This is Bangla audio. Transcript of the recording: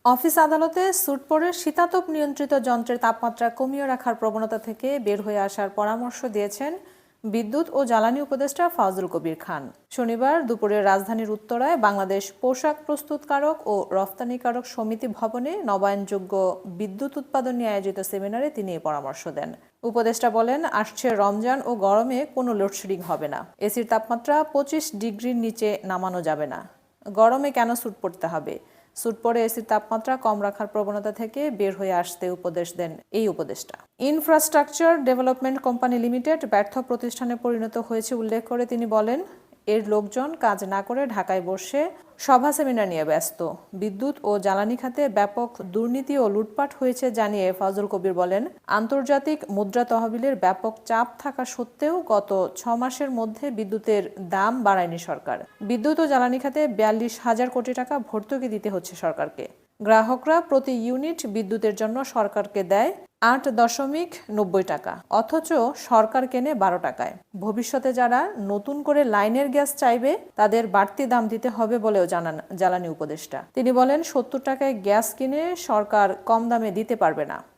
অফিস আদালতে স্যুট পরে শীতাতপ নিয়ন্ত্রিত যন্ত্রের তাপমাত্রা কমিয়ে রাখার প্রবণতা থেকে বের হয়ে আসার পরামর্শ দিয়েছেন বিদ্যুৎ ও জ্বালানি উপদেষ্টা ফাজুল কবির খান। শনিবার দুপুরে রাজধানীর উত্তরায় বাংলাদেশ পোশাক প্রস্তুতকারক ও রফতানিকারক সমিতি ভবনে নবায়নযোগ্য বিদ্যুৎ উৎপাদন নিয়ে আয়োজিত সেমিনারে তিনি এই পরামর্শ দেন। উপদেষ্টা বলেন, আসছে রমজান ও গরমে কোনো লোডশেডিং হবে না। এসির তাপমাত্রা 25 ডিগ্রির নিচে নামানো যাবে না। গরমে কেন স্যুট পরতে হবে? স্যুট পরে এসির তাপমাত্রা কম রাখার প্রবণতা থেকে বের হয়ে আসতে উপদেশ দেন এই উপদেষ্টা। ইনফ্রাস্ট্রাকচার ডেভেলপমেন্ট কোম্পানি লিমিটেড ব্যর্থ প্রতিষ্ঠানে পরিণত হয়েছে উল্লেখ করে তিনি বলেন, এর লোকজন কাজ না করে ঢাকায় বসে সভা সেমিনার নিয়ে ব্যস্ত। বিদ্যুৎ ও জ্বালানি খাতে ব্যাপক দুর্নীতি ও লুটপাট হয়েছে জানিয়ে ফাজুল কবির বলেন, আন্তর্জাতিক মুদ্রা তহবিলের ব্যাপক চাপ থাকা সত্ত্বেও গত 6 মাসের মধ্যে বিদ্যুতের দাম বাড়ায়নি সরকার। বিদ্যুৎ ও জ্বালানি খাতে 42,000 কোটি টাকা ভর্তুকি দিতে হচ্ছে সরকারকে। গ্রাহকরা প্রতি ইউনিট বিদ্যুতের জন্য সরকারকে দেয় 8.90 টাকা, অথচ সরকার কেনে 12 টাকায়। ভবিষ্যতে যারা নতুন করে লাইনের গ্যাস চাইবে তাদের বাড়তি দাম দিতে হবে বলেও জানান জ্বালানি উপদেষ্টা। তিনি বলেন, 70 টাকায় গ্যাস কিনে সরকার কম দামে দিতে পারবে না।